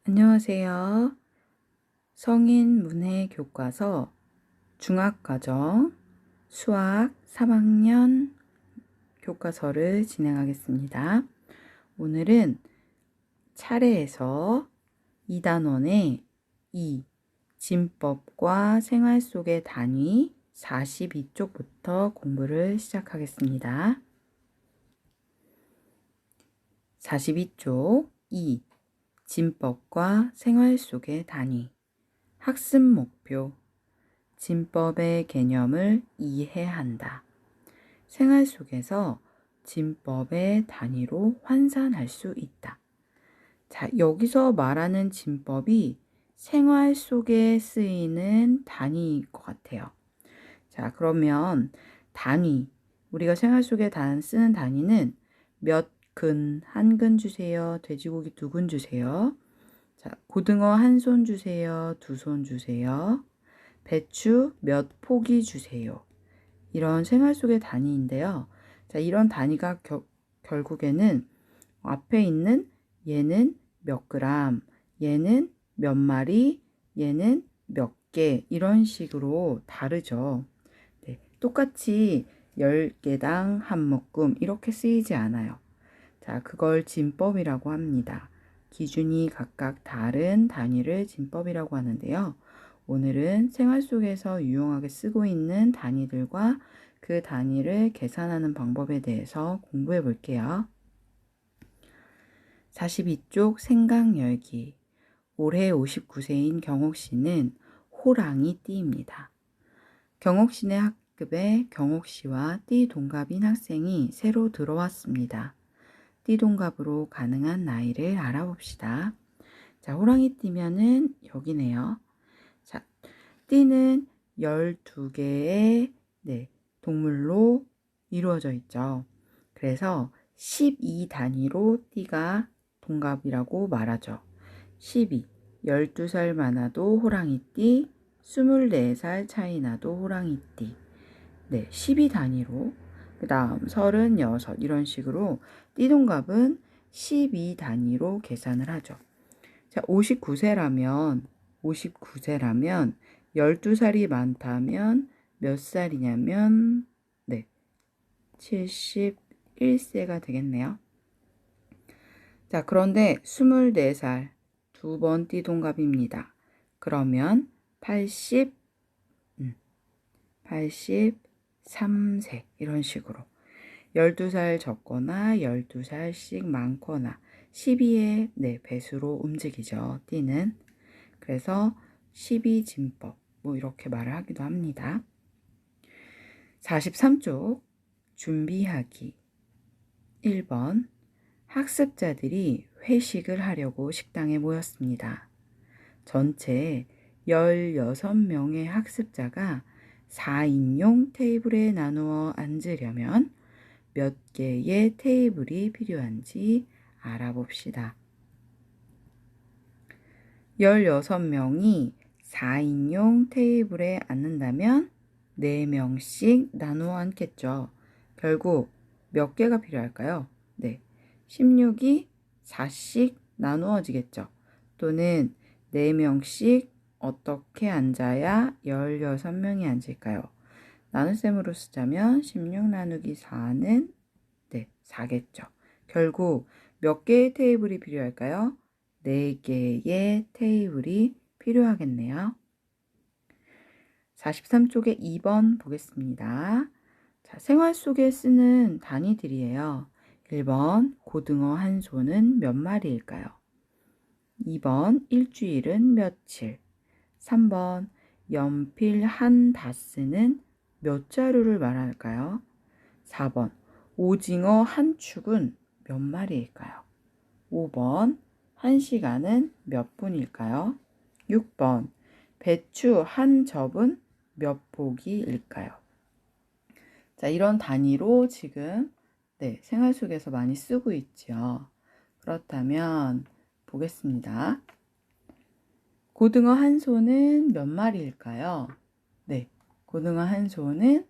안녕하세요. 성인 문해 교과서 중학과정 수학 3학년 교과서를 진행하겠습니다. 오늘은 차례에서 2단원의 2 진법과 생활 속의 단위 42쪽부터 공부를 시작하겠습니다. 42쪽 2 진법과 생활 속의 단위 학습 목표 진법의 개념을 이해한다. 생활 속에서 진법의 단위로 환산할 수 있다. 자, 여기서 말하는 진법이 생활 속에 쓰이는 단위일 것 같아요. 자, 그러면 단위, 우리가 생활 속에 쓰는 단위는 몇 근, 한 근 주세요. 돼지고기 2근 주세요. 자, 고등어 한 손 주세요. 2손 주세요. 배추 몇 포기 주세요. 이런 생활 속의 단위인데요. 자, 이런 단위가 결국에는 앞에 있는 얘는 몇 그램, 얘는 몇 마리, 얘는 몇 개, 이런 식으로 다르죠. 네, 똑같이 10개당 한 묶음 이렇게 쓰이지 않아요. 자, 그걸 진법이라고 합니다. 기준이 각각 다른 단위를 진법이라고 하는데요. 오늘은 생활 속에서 유용하게 쓰고 있는 단위들과 그 단위를 계산하는 방법에 대해서 공부해 볼게요. 42쪽 생각 열기. 올해 59세인 경옥 씨는 호랑이 띠입니다. 경옥 씨네 학급에 경옥 씨와 띠 동갑인 학생이 새로 들어왔습니다. 띠 동갑으로 가능한 나이를 알아봅시다. 자, 호랑이 띠면은 여기네요. 자, 띠는 12개의 동물로 이루어져 있죠. 그래서 12 단위로 띠가 동갑이라고 말하죠. 12, 12살 많아도 호랑이띠, 24살 차이 나도 호랑이띠. 네, 12 단위로. 그 다음 36 이런 식으로 띠동갑은 12 단위로 계산을 하죠. 자, 59세라면 12살이 많다면 몇 살이냐면 71세가 되겠네요. 자, 그런데 24살 두 번 띠동갑입니다. 그러면 83세 이런 식으로 12살 적거나 12살씩 많거나 12의 배수로 움직이죠. 띠는. 그래서 12진법 이렇게 말을 하기도 합니다. 43쪽 준비하기. 1번 학습자들이 회식을 하려고 식당에 모였습니다. 전체 16명의 학습자가 4인용 테이블에 나누어 앉으려면 몇 개의 테이블이 필요한지 알아봅시다. 16명이 4인용 테이블에 앉는다면 4명씩 나누어 앉겠죠. 결국 몇 개가 필요할까요? 16이 4씩 나누어지겠죠. 또는 4명씩 어떻게 앉아야 16명이 앉을까요? 나눗셈으로 쓰자면 16 나누기 4는 4겠죠. 결국 몇 개의 테이블이 필요할까요? 4개의 테이블이 필요하겠네요. 43쪽에 2번 보겠습니다. 자, 생활 속에 쓰는 단위들이에요. 1번 고등어 한 손은 몇 마리일까요? 2번 일주일은 며칠? 3번 연필 한 다스는 몇 자루를 말할까요? 4번 오징어 한 축은 몇 마리일까요? 5번 1시간은 몇 분일까요? 6번 배추 한 접은 몇 포기일까요? 자, 이런 단위로 지금 생활 속에서 많이 쓰고 있죠. 그렇다면 보겠습니다. 고등어 한 손은 몇 마리일까요? 고등어 한 손은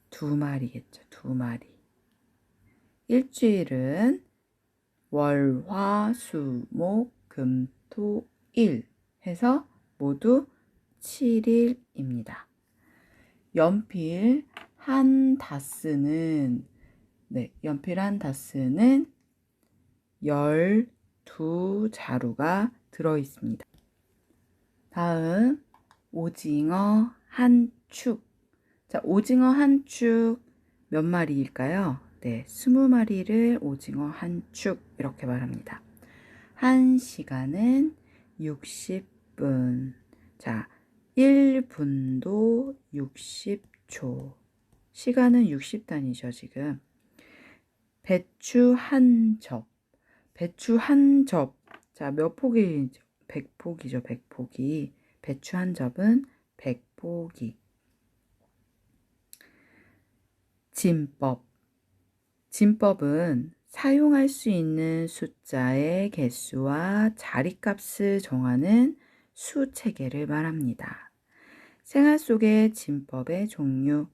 2마리겠죠. 2마리. 일주일은 월, 화, 수, 목, 금, 토, 일 해서 모두 7일입니다. 연필 한 다스는 연필 한 다스는 12자루가 들어 있습니다. 다음 오징어 한 축. 자, 오징어 한 축 몇 마리일까요? 네, 20마리를 오징어 한 축 이렇게 말합니다. 1시간은 60분. 자, 1분도 60초. 시간은 60단위죠, 지금. 배추 한 접. 배추 한 접. 자, 몇 포기죠? 100포기죠, 100포기. 배추 한 접은 100포기. 진법. 진법은 사용할 수 있는 숫자의 개수와 자리값을 정하는 수 체계를 말합니다. 생활 속의 진법의 종류.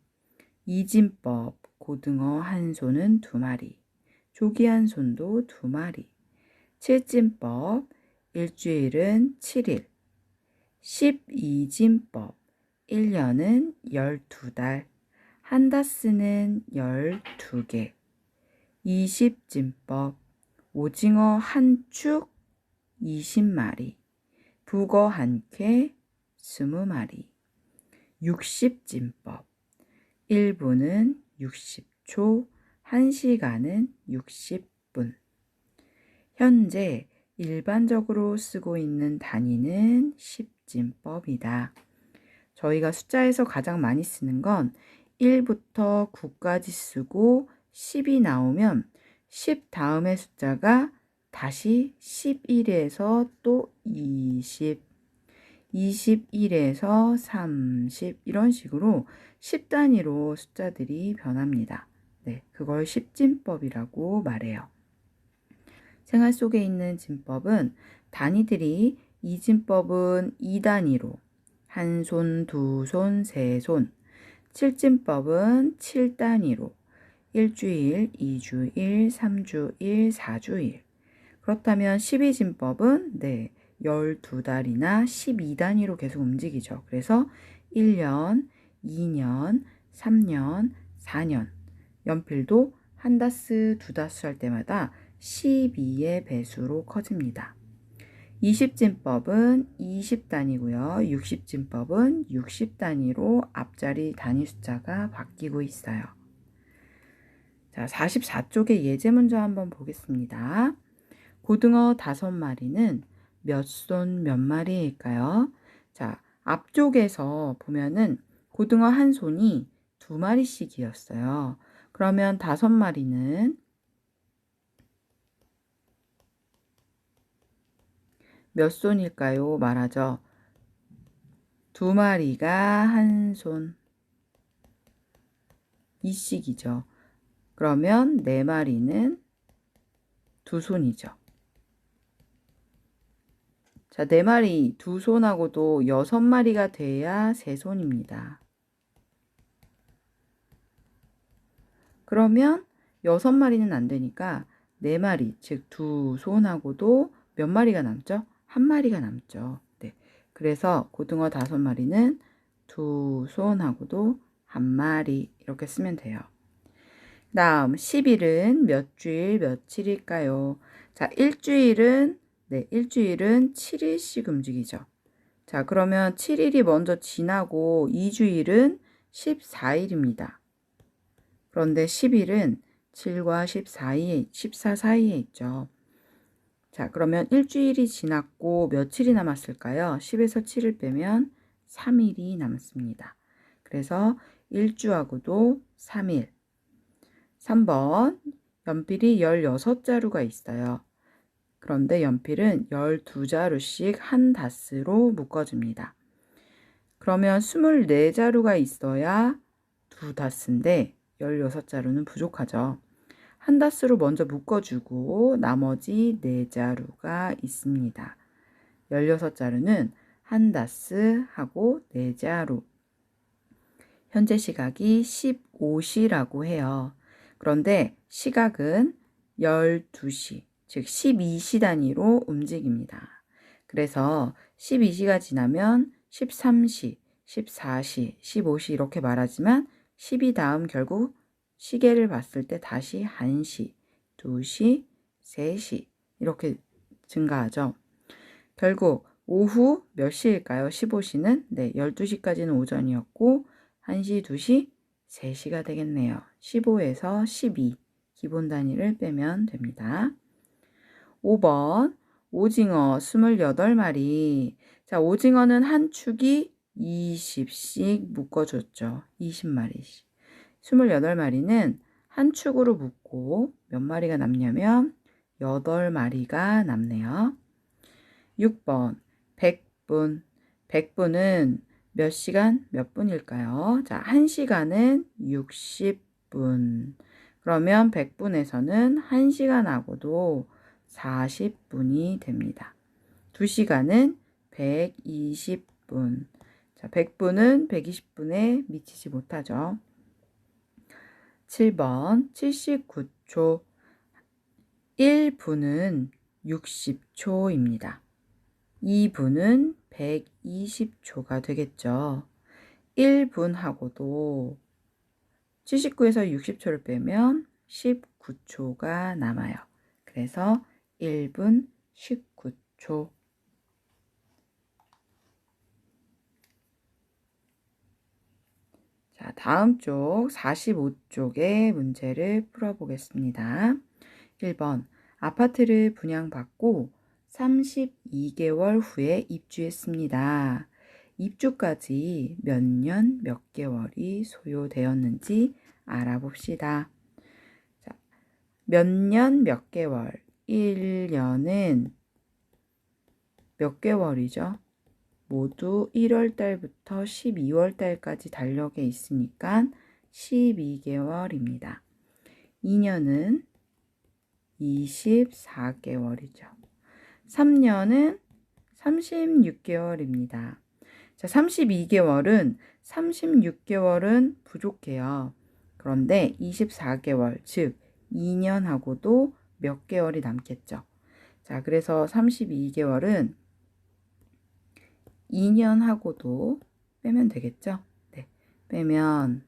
이진법, 고등어 한 손은 2마리, 조기 한 손도 2마리. 칠진법, 일주일은 7일. 12진법, 1년은 12달. 한다스는 12개. 20진법, 오징어 한 축 20마리, 북어 한 쾌 20마리. 60진법, 1분은 60초, 1시간은 60분. 현재 일반적으로 쓰고 있는 단위는 10진법이다. 저희가 숫자에서 가장 많이 쓰는 건 1부터 9까지 쓰고 10이 나오면 10 다음의 숫자가 다시 11에서 또 20, 21에서 30 이런 식으로 10단위로 숫자들이 변합니다. 네, 그걸 10진법이라고 말해요. 생활 속에 있는 진법은 단위들이 이진법은 2단위로 한 손, 두 손, 세 손. 칠진법은 7단위로 일주일, 2주일, 3주일, 4주일. 그렇다면 12진법은 12달이나 12단위로 계속 움직이죠. 그래서 1년, 2년, 3년, 4년. 연필도 한 다스, 두 다스 할 때마다 12의 배수로 커집니다. 20진법은 20단위고요. 60진법은 60단위로 앞자리 단위 숫자가 바뀌고 있어요. 자, 44쪽의 예제 문제 한번 보겠습니다. 고등어 5마리는 몇 손 몇 마리일까요? 자, 앞쪽에서 보면은 고등어 한 손이 2마리씩이었어요. 그러면 5마리는 몇 손일까요? 말하죠. 2마리가 한 손. 이씩이죠. 그러면 4마리는 2손이죠. 자, 4마리 2손하고도 6마리가 돼야 3손입니다. 그러면 6마리는 안 되니까 4마리, 즉 2손하고도 몇 마리가 남죠? 1마리가 남죠. 네. 그래서 고등어 5마리는 2손하고도 1마리 이렇게 쓰면 돼요. 다음 10일은 몇 주일 며칠일까요? 자, 일주일은 7일씩 움직이죠. 자, 그러면 7일이 먼저 지나고 2주일은 14일입니다. 그런데 10일은 7과 14 사이에 있죠. 자, 그러면 일주일이 지났고 며칠이 남았을까요? 10에서 7을 빼면 3일이 남습니다. 그래서 일주하고도 3일. 3번, 연필이 16자루가 있어요. 그런데 연필은 12자루씩 한 다스로 묶어줍니다. 그러면 24자루가 있어야 2다스인데 16자루는 부족하죠. 한 다스로 먼저 묶어주고 나머지 4자루가 있습니다. 16자루는 한 다스 하고 4자루. 현재 시각이 15시라고 해요. 그런데 시각은 12시, 즉 12시 단위로 움직입니다. 그래서 12시가 지나면 13시, 14시, 15시 이렇게 말하지만 10이 다음 결국 시계를 봤을 때 다시 1시, 2시, 3시 이렇게 증가하죠. 결국 오후 몇 시일까요? 15시는 12시까지는 오전이었고 1시, 2시, 3시가 되겠네요. 15에서 12 기본 단위를 빼면 됩니다. 5번 오징어 28마리. 자, 오징어는 한 축이 20씩 묶어줬죠. 20마리씩. 28마리는 한 축으로 묶고 몇 마리가 남냐면 8마리가 남네요. 6번 100분. 100분은 몇 시간 몇 분일까요? 자, 1시간은 60분. 그러면 100분에서는 1시간하고도 40분이 됩니다. 2시간은 120분. 자, 100분은 120분에 미치지 못하죠. 7번 79초. 1분은 60초입니다. 2분은 120초가 되겠죠. 1분하고도 79에서 60초를 빼면 19초가 남아요. 그래서 1분 19초. 자, 다음 쪽 45쪽의 문제를 풀어보겠습니다. 1번 아파트를 분양받고 32개월 후에 입주했습니다. 입주까지 몇 년, 몇 개월이 소요되었는지 알아봅시다. 자, 몇 년, 몇 개월. 1년은 몇 개월이죠? 모두 1월 달부터 12월 달까지 달력에 있으니까 12개월입니다. 2년은 24개월이죠. 3년은 36개월입니다. 자, 36개월은 부족해요. 그런데 24개월, 즉 2년하고도 몇 개월이 남겠죠. 자, 그래서 32개월은 2년하고도 빼면 되겠죠. 네, 빼면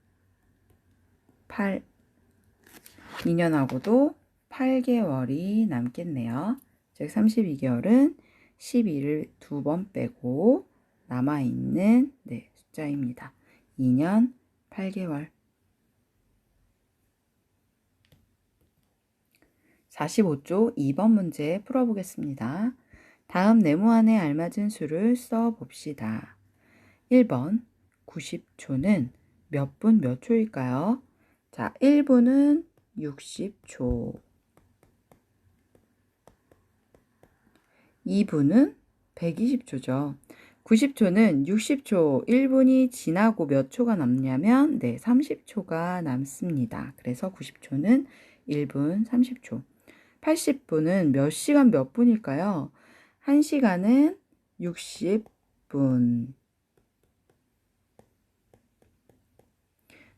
2년하고도 8개월이 남겠네요. 즉 32개월은 12를 2번 빼고 남아있는 숫자입니다. 2년 8개월. 45쪽 2번 문제 풀어보겠습니다. 다음 네모안에 알맞은 수를 써봅시다. 1번 90초는 몇 분 몇 초일까요? 자, 1분은 60초. 2분은 120초죠. 90초는 60초, 1분이 지나고 몇 초가 남냐면 30초가 남습니다. 그래서 90초는 1분 30초. 80분은 몇 시간 몇 분일까요? 1시간은 60분.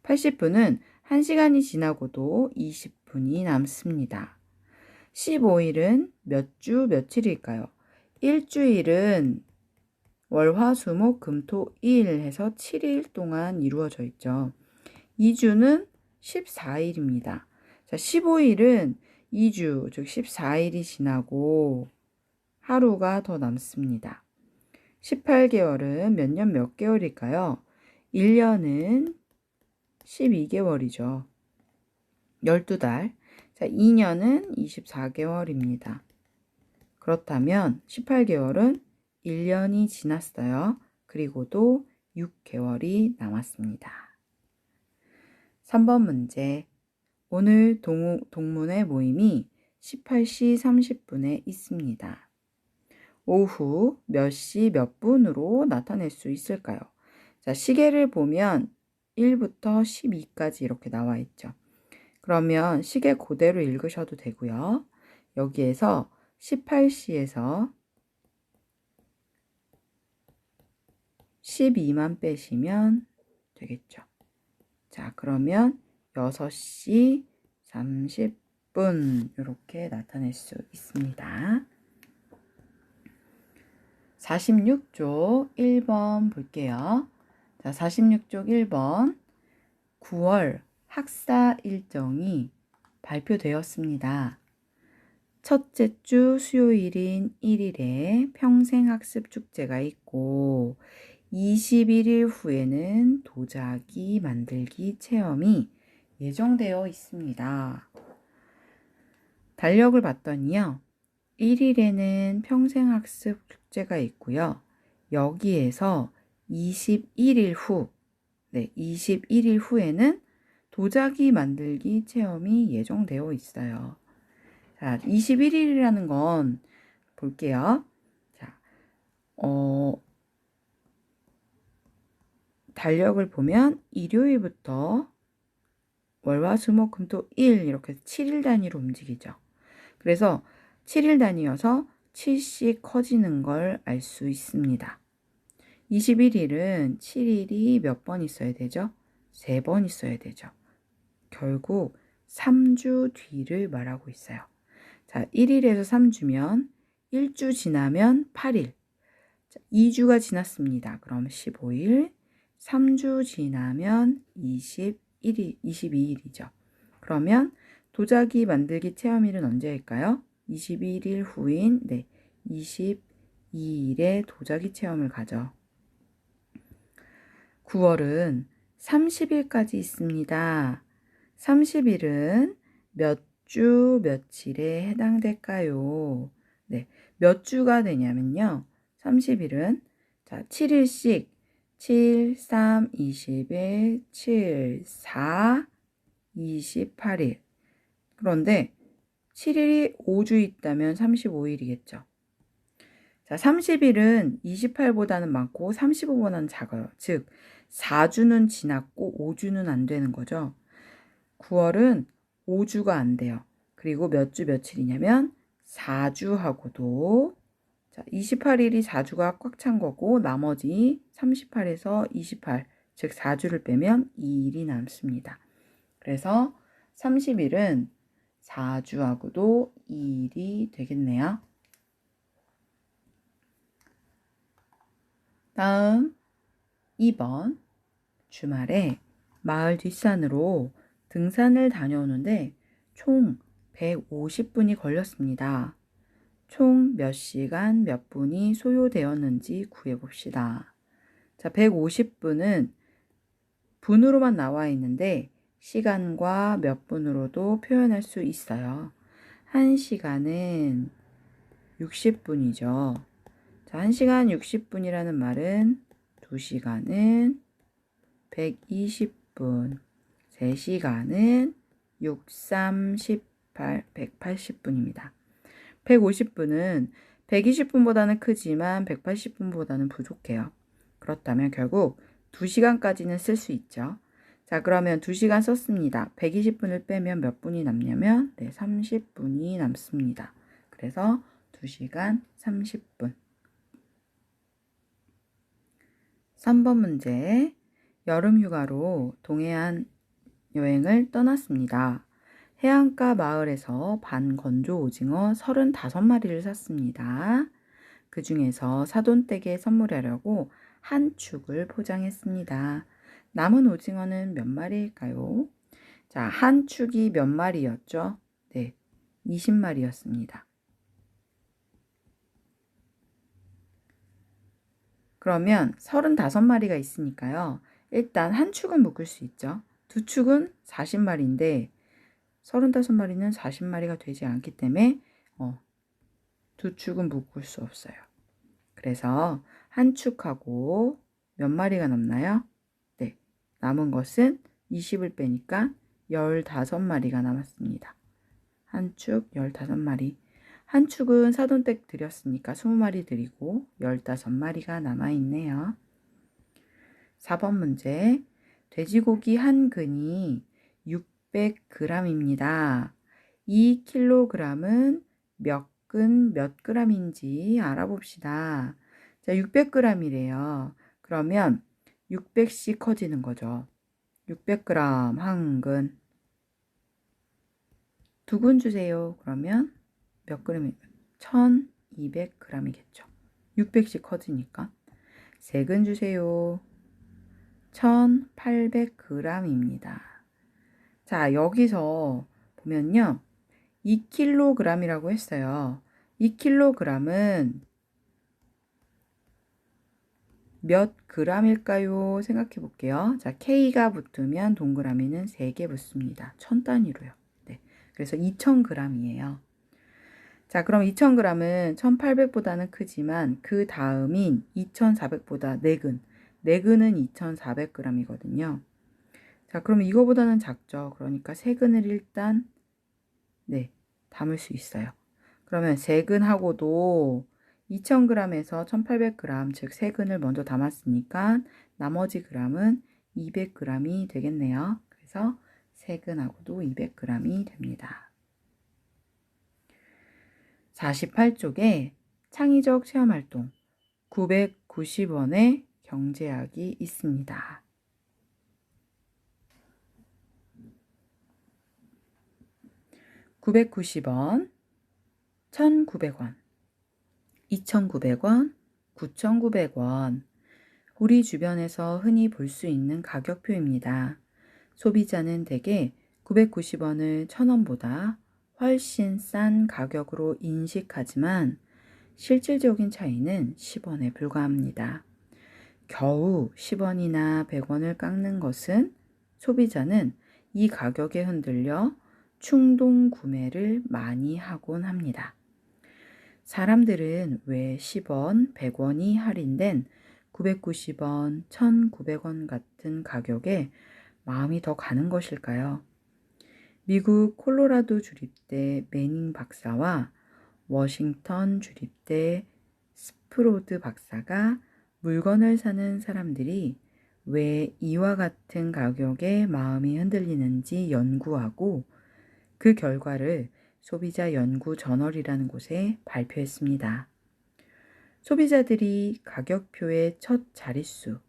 80분은 1시간이 지나고도 20분이 남습니다. 15일은 몇 주 며칠일까요? 일주일은 월, 화, 수, 목, 금, 토, 일 해서 7일 동안 이루어져 있죠. 2주는 14일입니다. 자, 15일은 2주, 즉 14일이 지나고 하루가 더 남습니다. 18개월은 몇 년 몇 개월일까요? 1년은 12개월이죠. 12달. 자, 2년은 24개월입니다. 그렇다면 18개월은 1년이 지났어요. 그리고도 6개월이 남았습니다. 3번 문제. 오늘 동문회 모임이 18시 30분에 있습니다. 오후 몇 시 몇 분으로 나타낼 수 있을까요? 자, 시계를 보면 1부터 12까지 이렇게 나와 있죠. 그러면 시계 그대로 읽으셔도 되고요. 여기에서 18시에서 12만 빼시면 되겠죠. 자, 그러면 6시 30분 10분 이렇게 나타낼 수 있습니다. 46쪽 1번 볼게요. 자, 46쪽 1번 9월 학사 일정이 발표되었습니다. 첫째 주 수요일인 1일에 평생학습 축제가 있고 21일 후에는 도자기 만들기 체험이 예정되어 있습니다. 달력을 봤더니요. 1일에는 평생학습 축제가 있고요. 여기에서 21일 후, 21일 후에는 도자기 만들기 체험이 예정되어 있어요. 자, 21일이라는 건 볼게요. 자, 달력을 보면 일요일부터 월화수목금토 일 이렇게 7일 단위로 움직이죠. 그래서 7일 단위여서 7씩 커지는 걸 알 수 있습니다. 21일은 7일이 몇 번 있어야 되죠? 3번 있어야 되죠. 결국 3주 뒤를 말하고 있어요. 자, 1일에서 3주면 1주 지나면 8일. 자, 2주가 지났습니다. 그럼 15일, 3주 지나면 22일이죠. 그러면 도자기 만들기 체험일은 언제일까요? 21일 후인 22일에 도자기 체험을 가죠. 9월은 30일까지 있습니다. 30일은 몇 주 며칠에 해당될까요? 몇 주가 되냐면요. 30일은 자, 7일씩 7, 3, 20일, 7, 4, 28일. 그런데 7일이 5주 있다면 35일이겠죠. 자, 30일은 28보다는 많고 35보다는 작아요. 즉, 4주는 지났고 5주는 안 되는 거죠. 9월은 5주가 안 돼요. 그리고 몇 주 며칠이냐면 4주하고도 자, 28일이 4주가 꽉 찬 거고 나머지 38에서 28, 즉 4주를 빼면 2일이 남습니다. 그래서 30일은 4주하고도 2일이 되겠네요. 다음 2번 주말에 마을 뒷산으로 등산을 다녀오는데 총 150분이 걸렸습니다. 총 몇 시간 몇 분이 소요되었는지 구해봅시다. 자, 150분은 분으로만 나와 있는데 시간과 몇 분으로도 표현할 수 있어요. 1시간은 60분이죠. 자, 1시간 60분이라는 말은 2시간은 120분, 3시간은 6, 3, 18, 180분입니다. 150분은 120분보다는 크지만 180분보다는 부족해요. 그렇다면 결국 2시간까지는 쓸 수 있죠. 자, 그러면 2시간 썼습니다. 120분을 빼면 몇 분이 남냐면 30분이 남습니다. 그래서 2시간 30분. 3번 문제. 여름 휴가로 동해안 여행을 떠났습니다. 해안가 마을에서 반건조 오징어 35마리를 샀습니다. 그 중에서 사돈댁에 선물하려고 한 축을 포장했습니다. 남은 오징어는 몇 마리일까요? 자, 한 축이 몇 마리였죠? 20마리였습니다. 그러면 35마리가 있으니까요. 일단 한 축은 묶을 수 있죠. 두 축은 40마리인데 35마리는 40마리가 되지 않기 때문에 두 축은 묶을 수 없어요. 그래서 한 축하고 몇 마리가 남나요? 남은 것은 20을 빼니까 15마리가 남았습니다. 한 축 15마리. 한 축은 사돈댁 드렸으니까 20마리 드리고 15마리가 남아있네요. 4번 문제. 돼지고기 한 근이 600g입니다. 이 킬로그램은 몇 근 몇 g인지 알아봅시다. 자, 600g이래요. 그러면 600씩 커지는 거죠. 600g 한 근. 2근 주세요. 그러면 몇 그램이? 1200g이겠죠. 600씩 커지니까. 3근 주세요. 1800g입니다. 자, 여기서 보면요. 2kg이라고 했어요. 2kg은 몇 g일까요? 생각해 볼게요. 자, K가 붙으면 동그라미는 3개 붙습니다. 1000단위로요. 네. 그래서 2000g이에요. 자, 그럼 2000g은 1800보다는 크지만 그 다음인 2400보다 4근. 4근은 2400g이거든요. 자, 그럼 이거보다는 작죠. 그러니까 3근을 일단 담을 수 있어요. 그러면 3근하고도 2000g에서 1800g, 즉 3근을 먼저 담았으니까 나머지 g은 200g이 되겠네요. 그래서 3근하고도 200g이 됩니다. 48쪽에 창의적 체험활동 990원의 경제학이 있습니다. 990원, 1900원, 2900원, 9900원. 우리 주변에서 흔히 볼 수 있는 가격표입니다. 소비자는 대개 990원을 1000원보다 훨씬 싼 가격으로 인식하지만 실질적인 차이는 10원에 불과합니다. 겨우 10원이나 100원을 깎는 것은 소비자는 이 가격에 흔들려 충동 구매를 많이 하곤 합니다. 사람들은 왜 10원, 100원이 할인된 990원, 1900원 같은 가격에 마음이 더 가는 것일까요? 미국 콜로라도 주립대 매닝 박사와 워싱턴 주립대 스프로드 박사가 물건을 사는 사람들이 왜 이와 같은 가격에 마음이 흔들리는지 연구하고 그 결과를 소비자 연구 저널이라는 곳에 발표했습니다. 소비자들이 가격표의 첫 자릿수,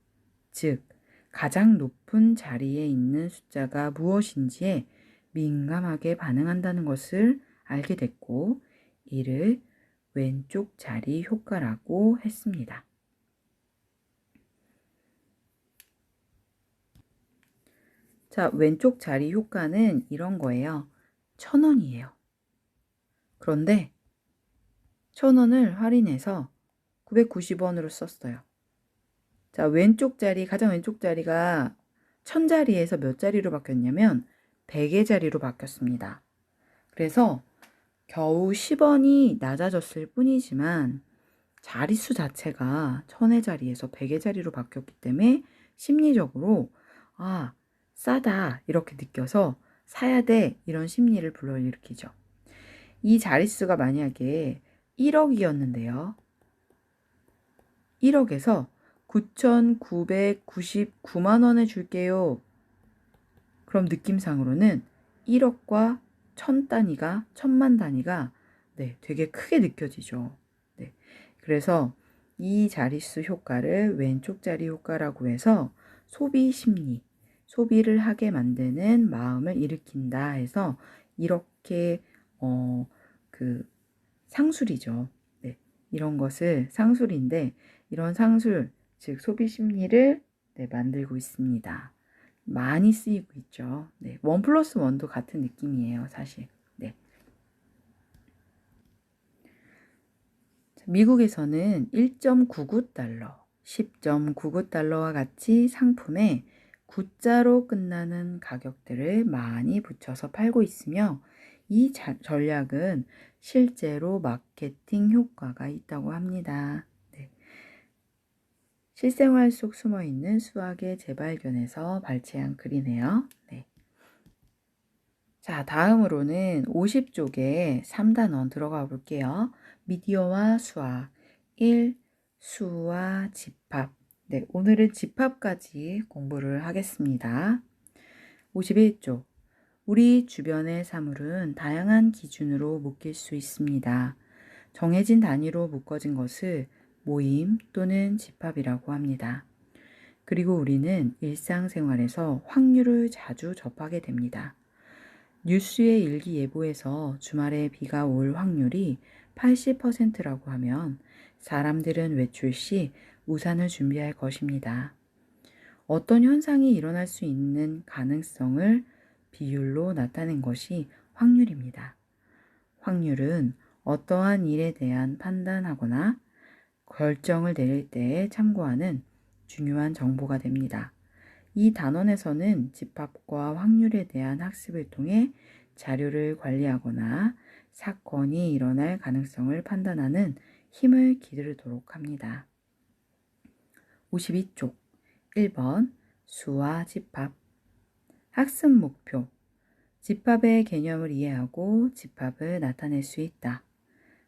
즉 가장 높은 자리에 있는 숫자가 무엇인지에 민감하게 반응한다는 것을 알게 됐고 이를 왼쪽 자리 효과라고 했습니다. 자, 왼쪽 자리 효과는 이런 거예요. 1000원이에요. 그런데 1000원을 할인해서 990원으로 썼어요. 자, 왼쪽 자리, 가장 왼쪽 자리가 1000자리에서 몇 자리로 바뀌었냐면 100의 자리로 바뀌었습니다. 그래서 겨우 10원이 낮아졌을 뿐이지만 자릿수 자체가 1000의 자리에서 100의 자리로 바뀌었기 때문에 심리적으로 싸다 이렇게 느껴서 사야 돼 이런 심리를 불러일으키죠. 이 자릿수가 만약에 1억이었는데요. 1억에서 9,999만 원에 줄게요. 그럼 느낌상으로는 1억과 1000단위가 1000만 단위가 되게 크게 느껴지죠. 그래서 이 자릿수 효과를 왼쪽 자리 효과라고 해서 소비 심리, 소비를 하게 만드는 마음을 일으킨다 해서 이렇게 상술이죠. 이런 것을 상술인데 이런 상술, 즉 소비 심리를 만들고 있습니다. 많이 쓰이고 있죠. 1+1도 같은 느낌이에요, 사실. 미국에서는 1.99달러, 10.99달러와 같이 상품에 9자로 끝나는 가격들을 많이 붙여서 팔고 있으며 이 전략은 실제로 마케팅 효과가 있다고 합니다. 실생활 속 숨어있는 수학의 재발견에서 발췌한 글이네요. 자, 다음으로는 50쪽에 3단원 들어가 볼게요. 미디어와 수학 1. 수와 집합. 오늘은 집합까지 공부를 하겠습니다. 51쪽. 우리 주변의 사물은 다양한 기준으로 묶일 수 있습니다. 정해진 단위로 묶어진 것을 모임 또는 집합이라고 합니다. 그리고 우리는 일상생활에서 확률을 자주 접하게 됩니다. 뉴스의 일기예보에서 주말에 비가 올 확률이 80%라고 하면 사람들은 외출 시 우산을 준비할 것입니다. 어떤 현상이 일어날 수 있는 가능성을 비율로 나타낸 것이 확률입니다. 확률은 어떠한 일에 대한 판단하거나 결정을 내릴 때에 참고하는 중요한 정보가 됩니다. 이 단원에서는 집합과 확률에 대한 학습을 통해 자료를 관리하거나 사건이 일어날 가능성을 판단하는 힘을 기르도록 합니다. 52쪽 1번 수와 집합 학습 목표 집합의 개념을 이해하고 집합을 나타낼 수 있다.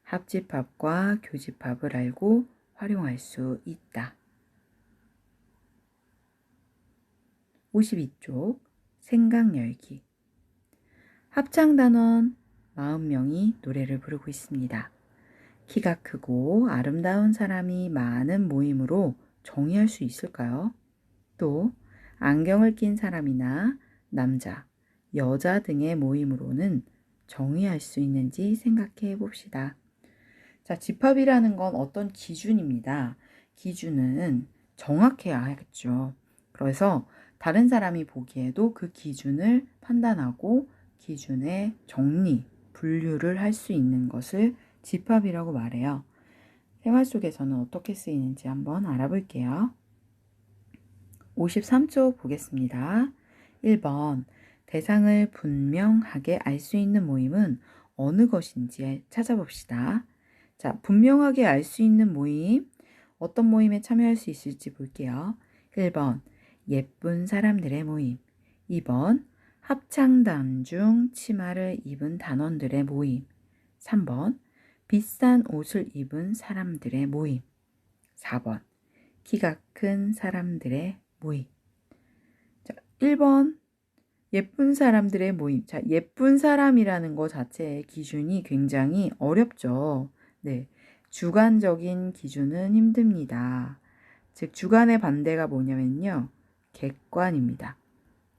합집합과 교집합을 알고 활용할 수 있다. 52쪽 생각 열기 합창단원 40명이 노래를 부르고 있습니다. 키가 크고 아름다운 사람이 많은 모임으로 정의할 수 있을까요? 또 안경을 낀 사람이나 남자, 여자 등의 모임으로는 정의할 수 있는지 생각해 봅시다. 자, 집합이라는 건 어떤 기준입니다. 기준은 정확해야 하겠죠. 그래서 다른 사람이 보기에도 그 기준을 판단하고 기준의 정리, 분류를 할 수 있는 것을 집합이라고 말해요. 생활 속에서는 어떻게 쓰이는지 한번 알아볼게요. 53쪽 보겠습니다. 1번 대상을 분명하게 알 수 있는 모임은 어느 것인지 찾아봅시다. 자, 분명하게 알 수 있는 모임, 어떤 모임에 참여할 수 있을지 볼게요. 1번 예쁜 사람들의 모임, 2번 합창단 중 치마를 입은 단원들의 모임, 3번 비싼 옷을 입은 사람들의 모임, 4번 키가 큰 사람들의 모임. 자, 1번 예쁜 사람들의 모임. 자, 예쁜 사람이라는 것 자체의 기준이 굉장히 어렵죠. 네. 주관적인 기준은 힘듭니다. 즉, 주관의 반대가 뭐냐면요. 객관입니다.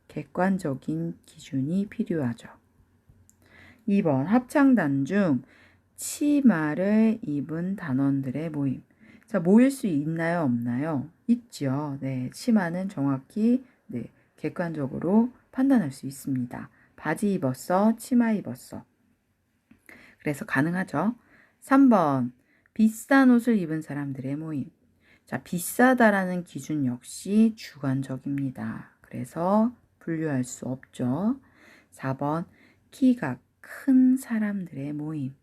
객관적인 기준이 필요하죠. 2번 합창단 중 치마를 입은 단원들의 모임. 자, 모일 수 있나요? 없나요? 있죠. 네, 치마는 정확히 객관적으로 판단할 수 있습니다. 바지 입었어, 치마 입었어. 그래서 가능하죠. 3번 비싼 옷을 입은 사람들의 모임. 자, 비싸다라는 기준 역시 주관적입니다. 그래서 분류할 수 없죠. 4번 키가 큰 사람들의 모임.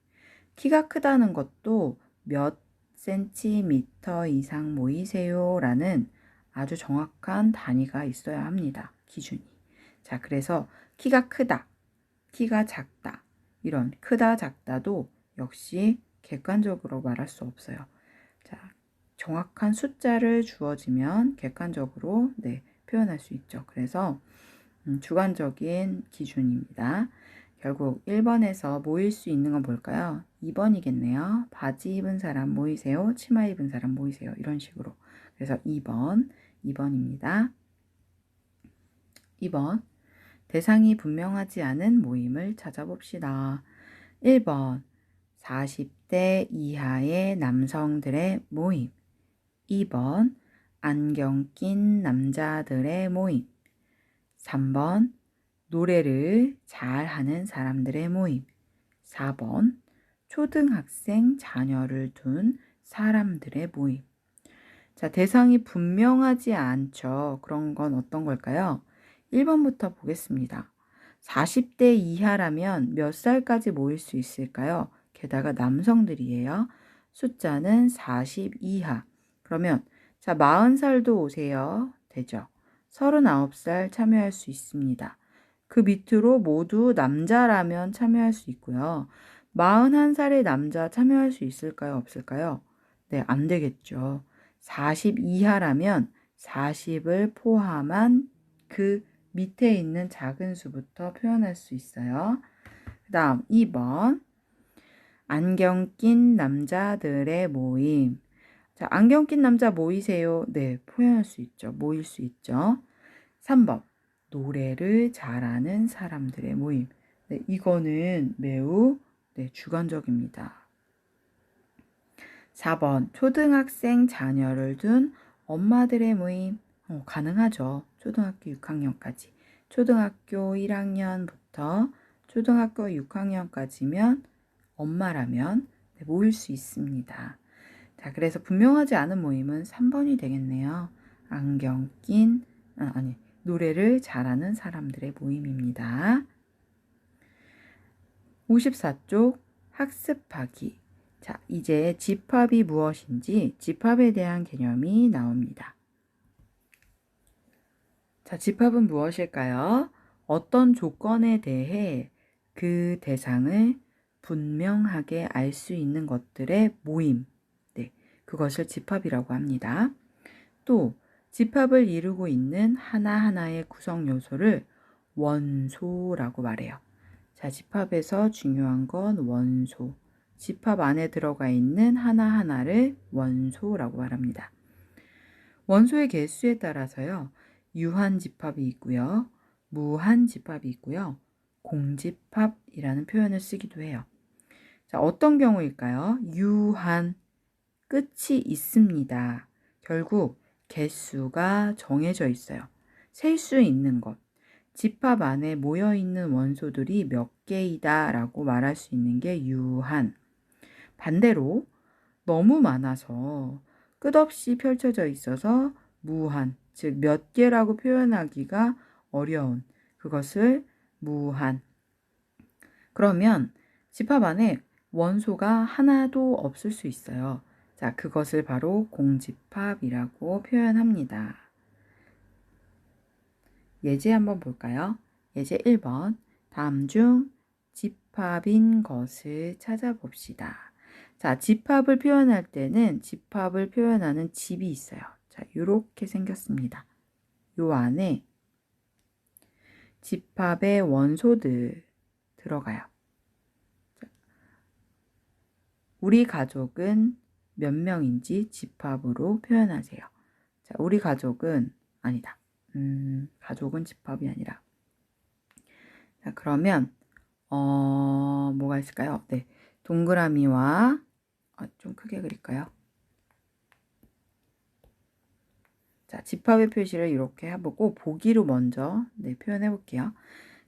키가 크다는 것도 몇 센티미터 이상 모이세요 라는 아주 정확한 단위가 있어야 합니다. 기준이. 자, 그래서 키가 크다, 키가 작다, 이런 크다, 작다도 역시 객관적으로 말할 수 없어요. 자, 정확한 숫자를 주어지면 객관적으로 표현할 수 있죠. 그래서 주관적인 기준입니다. 결국 1번에서 모일 수 있는 건 뭘까요? 2번이겠네요. 바지 입은 사람 모이세요. 치마 입은 사람 모이세요. 이런 식으로. 그래서 2번입니다. 2번. 대상이 분명하지 않은 모임을 찾아봅시다. 1번. 40대 이하의 남성들의 모임. 2번. 안경 낀 남자들의 모임. 3번. 노래를 잘하는 사람들의 모임. 4번. 초등학생 자녀를 둔 사람들의 모임. 자, 대상이 분명하지 않죠. 그런 건 어떤 걸까요? 1번부터 보겠습니다. 40대 이하라면 몇 살까지 모일 수 있을까요? 게다가 남성들이에요. 숫자는 40 이하. 그러면 자, 40살도 오세요. 되죠? 39살 참여할 수 있습니다. 그 밑으로 모두 남자라면 참여할 수 있고요. 41살의 남자 참여할 수 있을까요? 없을까요? 네, 안 되겠죠. 40 이하라면 40을 포함한 그 밑에 있는 작은 수부터 표현할 수 있어요. 그 다음 2번 안경 낀 남자들의 모임. 자, 안경 낀 남자 모이세요. 네, 표현할 수 있죠. 모일 수 있죠. 3번 노래를 잘하는 사람들의 모임. 네, 이거는 매우 주관적입니다. 4번 초등학생 자녀를 둔 엄마들의 모임. 가능하죠. 초등학교 6학년까지. 초등학교 1학년부터 초등학교 6학년까지면 엄마라면 모일 수 있습니다. 자, 그래서 분명하지 않은 모임은 3번이 되겠네요. 안경 낀, 노래를 잘하는 사람들의 모임입니다. 54쪽 학습하기. 자, 이제 집합이 무엇인지 집합에 대한 개념이 나옵니다. 자, 집합은 무엇일까요? 어떤 조건에 대해 그 대상을 분명하게 알 수 있는 것들의 모임. 네, 그것을 집합이라고 합니다. 또 집합을 이루고 있는 하나하나의 구성 요소를 원소라고 말해요. 자, 집합에서 중요한 건 원소. 집합 안에 들어가 있는 하나하나를 원소라고 말합니다. 원소의 개수에 따라서요, 유한 집합이 있고요, 무한 집합이 있고요, 공집합이라는 표현을 쓰기도 해요. 자, 어떤 경우일까요? 유한, 끝이 있습니다. 결국 개수가 정해져 있어요. 셀 수 있는 것. 집합 안에 모여있는 원소들이 몇 개이다 라고 말할 수 있는 게 유한. 반대로 너무 많아서 끝없이 펼쳐져 있어서 무한, 즉 몇 개라고 표현하기가 어려운 그것을 무한. 그러면 집합 안에 원소가 하나도 없을 수 있어요. 자, 그것을 바로 공집합이라고 표현합니다. 예제 한번 볼까요? 예제 1번. 다음 중 집합인 것을 찾아봅시다. 자, 집합을 표현할 때는 집합을 표현하는 집이 있어요. 자, 이렇게 생겼습니다. 요 안에 집합의 원소들 들어가요. 자, 우리 가족은 몇 명인지 집합으로 표현하세요. 자, 우리 가족은 아니다. 가족은 집합이 아니라. 자, 그러면 뭐가 있을까요? 네, 동그라미와 좀 크게 그릴까요? 자, 집합의 표시를 이렇게 해보고 보기로 먼저 표현해 볼게요.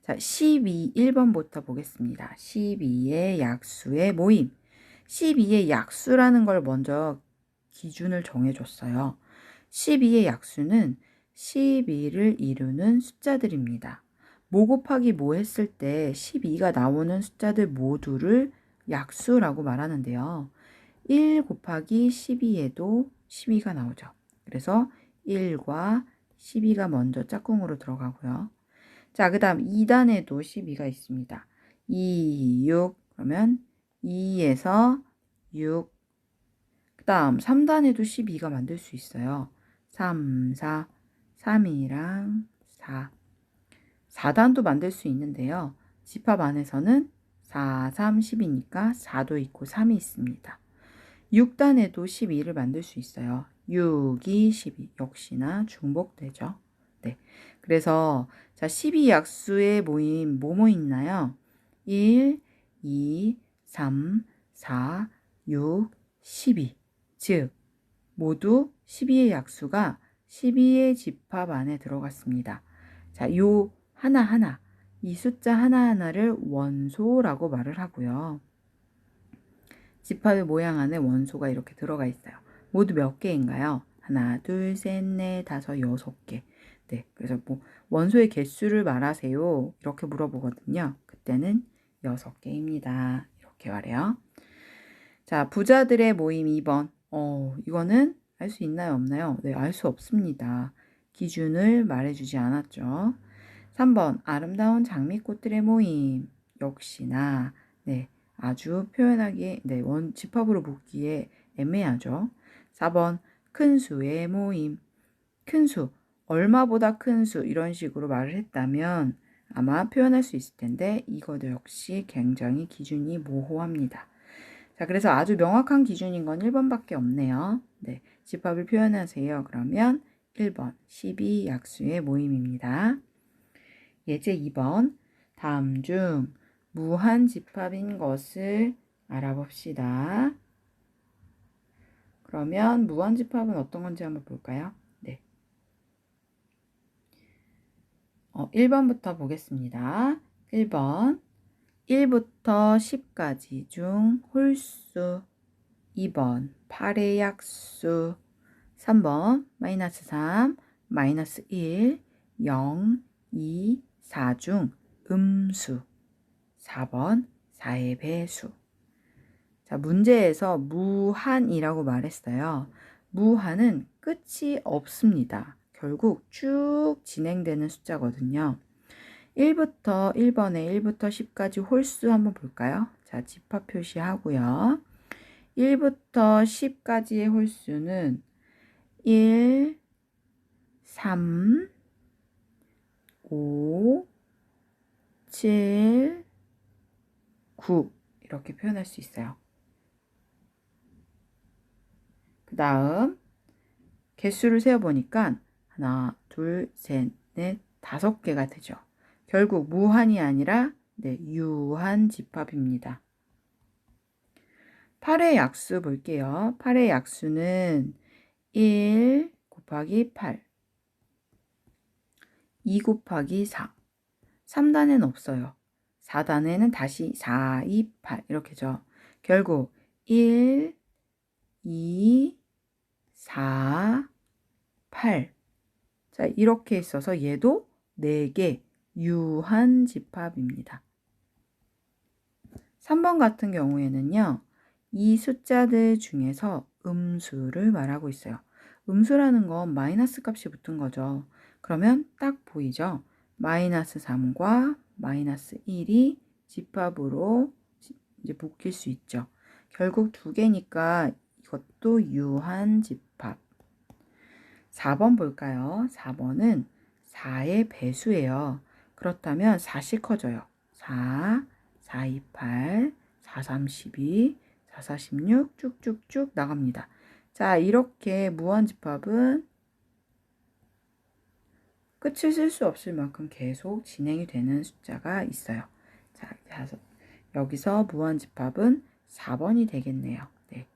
자, 1번부터 보겠습니다. 12의 약수의 모임. 12의 약수라는 걸 먼저 기준을 정해줬어요. 12의 약수는 12를 이루는 숫자들입니다. 뭐 곱하기 뭐 했을 때 12가 나오는 숫자들 모두를 약수라고 말하는데요. 1 곱하기 12에도 12가 나오죠. 그래서 1과 12가 먼저 짝꿍으로 들어가고요. 자, 그 다음 2단에도 12가 있습니다. 2, 6, 그러면 2에서 6. 그 다음 3단에도 12가 만들 수 있어요. 3, 4, 3이랑 4. 4단도 만들 수 있는데요. 집합 안에서는 4, 3, 10이니까 4도 있고 3이 있습니다. 6단에도 12를 만들 수 있어요. 6, 2, 12 역시나 중복되죠. 네, 그래서 자, 12약수의 모임 뭐뭐 있나요? 1, 2, 3, 4, 6, 12. 즉 모두 12의 약수가 12의 집합 안에 들어갔습니다. 자, 요 하나하나, 이 숫자 하나하나를 원소라고 말을 하고요. 집합의 모양 안에 원소가 이렇게 들어가 있어요. 모두 몇 개인가요? 하나, 둘, 셋, 넷, 다섯, 6개. 네, 그래서 뭐 원소의 개수를 말하세요. 이렇게 물어보거든요. 그때는 6개입니다. 이렇게 말해요. 자, 부자들의 모임 2번. 이거는 알 수 있나요? 없나요? 네, 알 수 없습니다. 기준을 말해주지 않았죠. 3번. 아름다운 장미꽃들의 모임. 역시나 네, 아주 표현하기에 집합으로 보기에 애매하죠. 4번. 큰 수의 모임. 큰 수, 얼마보다 큰 수 이런 식으로 말을 했다면 아마 표현할 수 있을 텐데 이것도 역시 굉장히 기준이 모호합니다. 자, 그래서 아주 명확한 기준인 건 1번밖에 없네요. 네, 집합을 표현하세요. 그러면 1번 12약수의 모임입니다. 예제 2번. 다음 중 무한집합인 것을 알아봅시다. 그러면 무한집합은 어떤 건지 한번 볼까요? 네. 1번부터 보겠습니다. 1번 1부터 10까지 중 홀수. 2번 8의 약수. 3번 마이너스 3, 마이너스 1, 0, 2, 4 중 음수. 4번 4의 배수. 자, 문제에서 무한이라고 말했어요. 무한은 끝이 없습니다. 결국 쭉 진행되는 숫자거든요. 1번에 1부터 10까지 홀수 한번 볼까요? 자, 집합 표시하고요. 1부터 10까지의 홀수는 1, 3, 5, 7, 9 이렇게 표현할 수 있어요. 그 다음 개수를 세어보니까 하나, 둘, 셋, 넷, 5개가 되죠. 결국 무한이 아니라 유한집합입니다. 8의 약수 볼게요. 8의 약수는 1 곱하기 8, 2 곱하기 4, 3단에는 없어요. 4단에는 다시 4, 2, 8 이렇게죠. 결국 1, 2, 4, 8. 자, 이렇게 있어서 얘도 4개 유한집합입니다. 3번 같은 경우에는요. 이 숫자들 중에서 음수를 말하고 있어요. 음수라는 건 마이너스 값이 붙은 거죠. 그러면 딱 보이죠? 마이너스 3과 마이너스 1이 집합으로 이제 묶일 수 있죠. 결국 2개니까 이것도 유한집합. 4번 볼까요? 4번은 4의 배수예요. 그렇다면 4씩 커져요. 4, 4, 2, 8, 4, 3, 12, 4, 4, 16 쭉쭉쭉 나갑니다. 자, 이렇게 무한집합은 끝을 쓸 수 없을 만큼 계속 진행이 되는 숫자가 있어요. 자, 여기서 무한집합은 4번이 되겠네요. 네,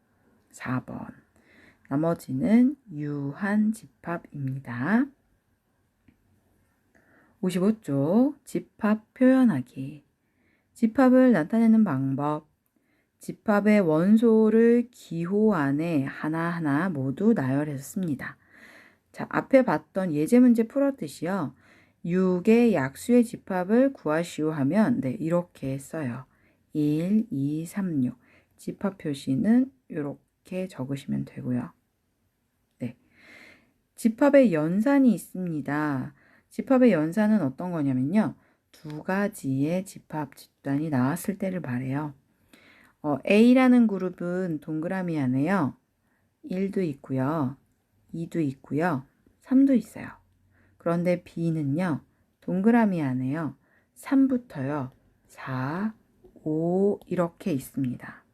4번. 나머지는 유한집합입니다. 55쪽 집합 표현하기. 집합을 나타내는 방법. 집합의 원소를 기호 안에 하나하나 모두 나열해서 씁니다. 자, 앞에 봤던 예제 문제 풀었듯이요. 6의 약수의 집합을 구하시오 하면 이렇게 써요. 1, 2, 3, 6. 집합 표시는 이렇게 적으시면 되고요. 네. 집합의 연산이 있습니다. 집합의 연산은 어떤 거냐면요. 2가지의 집합 집단이 나왔을 때를 말해요. A라는 그룹은 동그라미 안에요. 1도 있고요. 2도 있고요. 3도 있어요. 그런데 B는요. 동그라미 안에요. 3부터요. 4, 5 이렇게 있습니다.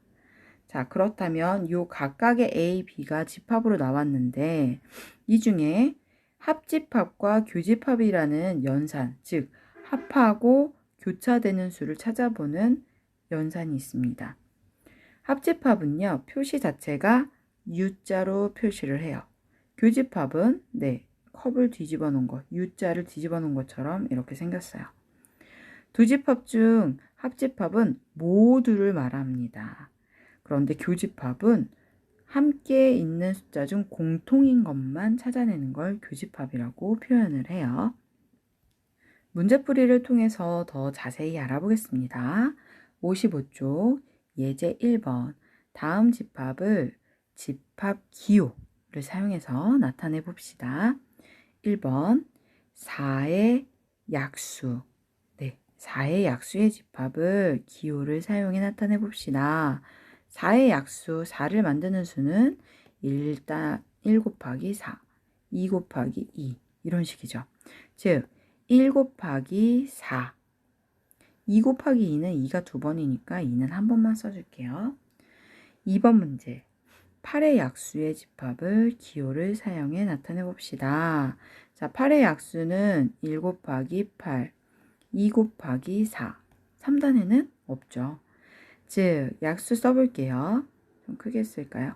자, 그렇다면 요 각각의 A, B가 집합으로 나왔는데 이 중에 합집합과 교집합이라는 연산, 즉 합하고 교차되는 수를 찾아보는 연산이 있습니다. 합집합은요. 표시 자체가 U자로 표시를 해요. 교집합은 컵을 뒤집어 놓은 것, U자를 뒤집어 놓은 것처럼 이렇게 생겼어요. 두 집합 중 합집합은 모두를 말합니다. 그런데 교집합은 함께 있는 숫자 중 공통인 것만 찾아내는 걸 교집합이라고 표현을 해요. 문제풀이를 통해서 더 자세히 알아보겠습니다. 55쪽 예제 1번 다음 집합을 집합 기호를 사용해서 나타내 봅시다. 1번 4의 약수. 4의 약수의 집합을 기호를 사용해 나타내 봅시다. 4의 약수 4를 만드는 수는 1 곱하기 4, 2 곱하기 2 이런 식이죠. 즉 1 곱하기 4, 2 곱하기 2는 2가 2번이니까 2는 한 번만 써줄게요. 2번 문제 8의 약수의 집합을 기호를 사용해 나타내 봅시다. 자, 8의 약수는 1 곱하기 8, 2 곱하기 4, 3단에는 없죠. 즉, 약수 써볼게요. 좀 크게 쓸까요?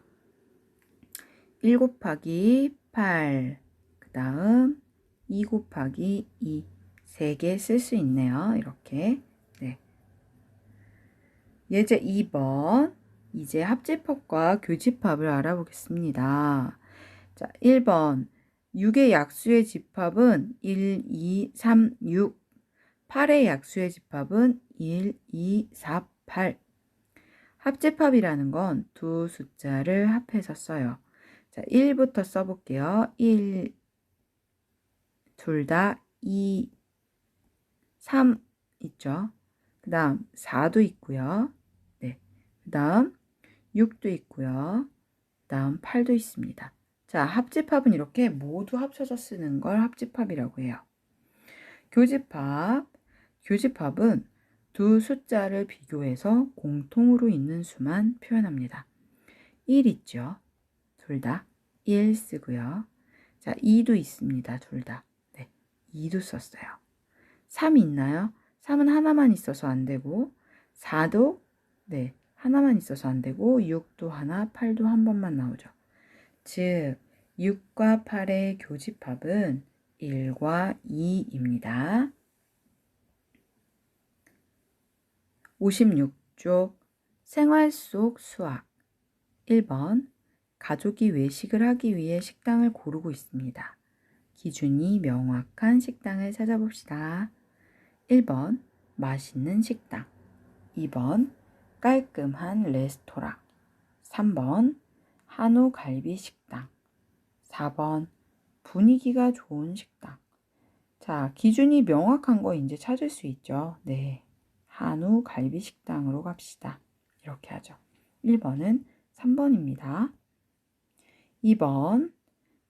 1 곱하기 8, 그 다음 2 곱하기 2, 3개 쓸 수 있네요. 이렇게. 네. 예제 2번. 이제 합집합과 교집합을 알아보겠습니다. 자, 1번. 6의 약수의 집합은 1, 2, 3, 6. 8의 약수의 집합은 1, 2, 4, 8. 합집합이라는 건 두 숫자를 합해서 써요. 자, 1부터 써볼게요. 1, 둘 다 2, 3 있죠. 그 다음 4도 있고요. 네. 그 다음 6도 있고요. 그 다음 8도 있습니다. 자, 합집합은 이렇게 모두 합쳐서 쓰는 걸 합집합이라고 해요. 교집합. 교집합은 두 숫자를 비교해서 공통으로 있는 수만 표현합니다. 1 있죠. 둘 다 1 쓰고요. 자, 2도 있습니다. 둘 다. 네, 2도 썼어요. 3 있나요? 3은 하나만 있어서 안 되고 4도 네, 하나만 있어서 안 되고 6도 하나, 8도 한 번만 나오죠. 즉, 6과 8의 교집합은 1과 2입니다. 56쪽 생활 속 수학 1번 가족이 외식을 하기 위해 식당을 고르고 있습니다. 기준이 명확한 식당을 찾아봅시다. 1번 맛있는 식당 2번 깔끔한 레스토랑 3번 한우 갈비 식당 4번 분위기가 좋은 식당. 자, 기준이 명확한 거 이제 찾을 수 있죠. 네, 한우 갈비 식당으로 갑시다. 이렇게 하죠. 1번은 3번입니다. 2번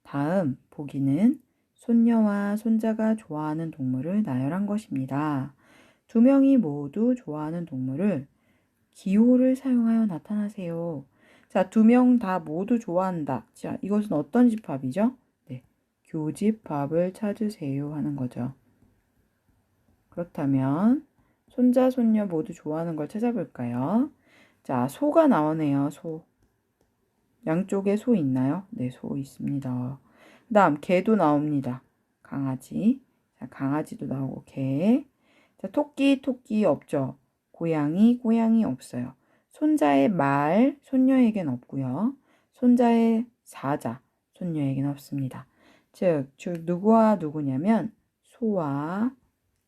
다음 보기는 손녀와 손자가 좋아하는 동물을 나열한 것입니다. 두 명이 모두 좋아하는 동물을 기호를 사용하여 나타나세요. 자, 두 명 다 모두 좋아한다. 자, 이것은 어떤 집합이죠? 네, 교집합을 찾으세요 하는 거죠. 그렇다면 손자, 손녀 모두 좋아하는 걸 찾아볼까요? 자, 소가 나오네요. 소. 양쪽에 소 있나요? 네, 소 있습니다. 그 다음 개도 나옵니다. 강아지. 자, 강아지도 나오고 개. 자, 토끼, 토끼 없죠. 고양이, 고양이 없어요. 손자의 말, 손녀에겐 없고요. 손자의 사자, 손녀에겐 없습니다. 즉 누구와 누구냐면 소와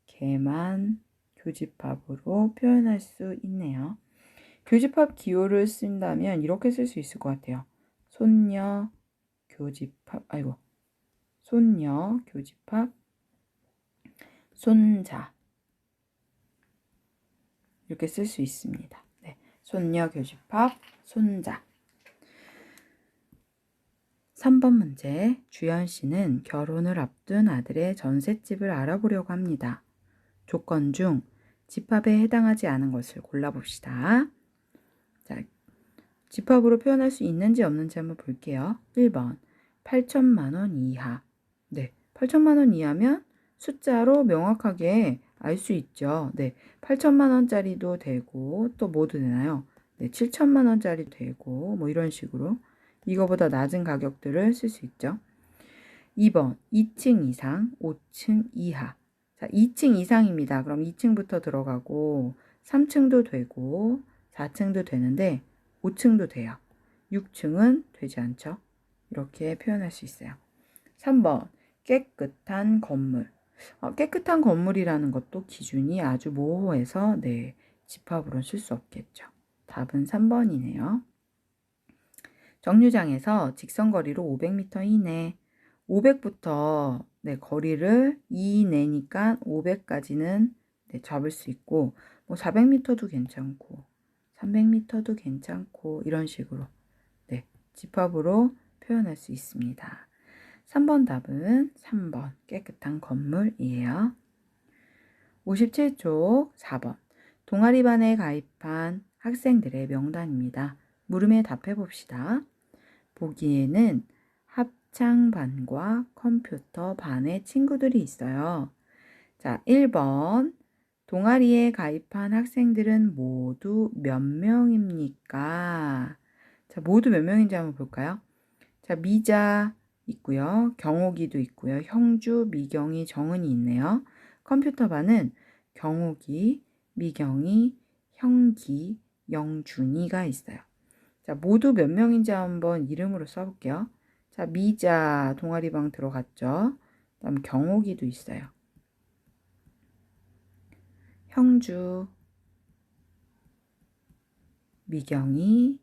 개만 교집합으로 표현할 수 있네요. 교집합 기호를 쓴다면 이렇게 쓸 수 있을 것 같아요. 손녀 교집합, 손녀 교집합, 손자. 이렇게 쓸 수 있습니다. 네, 손녀 교집합, 손자. 3번 문제. 주연 씨는 결혼을 앞둔 아들의 전셋집을 알아보려고 합니다. 조건 중 집합에 해당하지 않은 것을 골라봅시다. 자, 집합으로 표현할 수 있는지 없는지 한번 볼게요. 1번 8천만 원 이하. 네, 8천만 원 이하면 숫자로 명확하게 알 수 있죠. 네, 8천만 원짜리도 되고 또 뭐도 되나요? 네, 7천만 원짜리도 되고 뭐 이런 식으로 이거보다 낮은 가격들을 쓸 수 있죠. 2번 2층 이상, 5층 이하. 자, 2층 이상입니다. 그럼 2층부터 들어가고 3층도 되고 4층도 되는데 5층도 돼요. 6층은 되지 않죠. 이렇게 표현할 수 있어요. 3번 깨끗한 건물. 깨끗한 건물이라는 것도 기준이 아주 모호해서 네, 집합으로 쓸 수 없겠죠. 답은 3번이네요. 정류장에서 직선거리로 500m 이내 500부터 네, 거리를 2 이내니까 500까지는 네, 잡을 수 있고 뭐 400m도 괜찮고 300m도 괜찮고 이런 식으로 네, 집합으로 표현할 수 있습니다. 3번 답은 3번 깨끗한 건물이에요. 57쪽 4번 동아리반에 가입한 학생들의 명단입니다. 물음에 답해 봅시다. 보기에는 합창반과 컴퓨터 반의 친구들이 있어요. 자, 1번 동아리에 가입한 학생들은 모두 몇 명입니까? 자, 모두 몇 명인지 한번 볼까요? 자, 미자 있고요. 경옥이도 있고요. 형주, 미경이, 정은이 있네요. 컴퓨터반은 경옥이, 미경이, 형기, 영준이가 있어요. 자, 모두 몇 명인지 한번 이름으로 써볼게요. 자, 미자 동아리방 들어갔죠. 그다음 경옥이도 있어요. 형주, 미경이,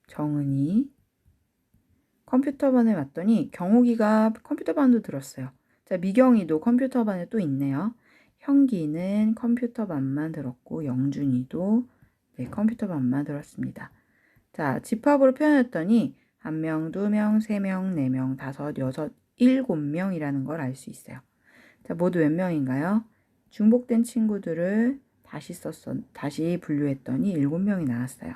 정은이. 컴퓨터반에 왔더니 경옥이가 컴퓨터반도 들었어요. 자, 미경이도 컴퓨터반에 또 있네요. 형기는 컴퓨터반만 들었고 영준이도 네, 컴퓨터반만 들었습니다. 자, 집합으로 표현했더니 1명, 2명, 3명, 4명, 5, 6, 7명이라는 걸 알 수 있어요. 자, 모두 몇 명인가요? 중복된 친구들을 다시 분류했더니 7명이 나왔어요.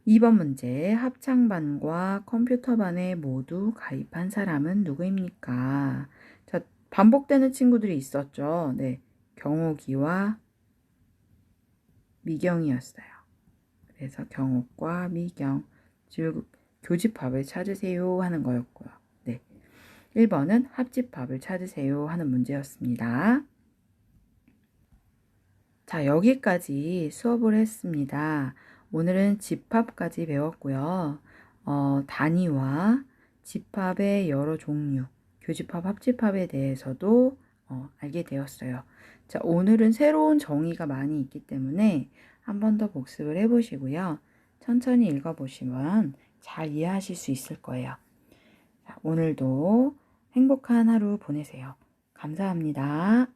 2번 문제, 합창반과 컴퓨터반에 모두 가입한 사람은 누구입니까? 자, 반복되는 친구들이 있었죠. 네, 경옥이와 미경이었어요. 그래서 경옥과 미경, 즉 교집합을 찾으세요 하는 거였고요. 네, 1번은 합집합을 찾으세요 하는 문제였습니다. 자, 여기까지 수업을 했습니다. 오늘은 집합까지 배웠고요. 단위와 집합의 여러 종류, 교집합, 합집합에 대해서도 알게 되었어요. 자, 오늘은 새로운 정의가 많이 있기 때문에 한 번 더 복습을 해보시고요. 천천히 읽어보시면 잘 이해하실 수 있을 거예요. 자, 오늘도 행복한 하루 보내세요. 감사합니다.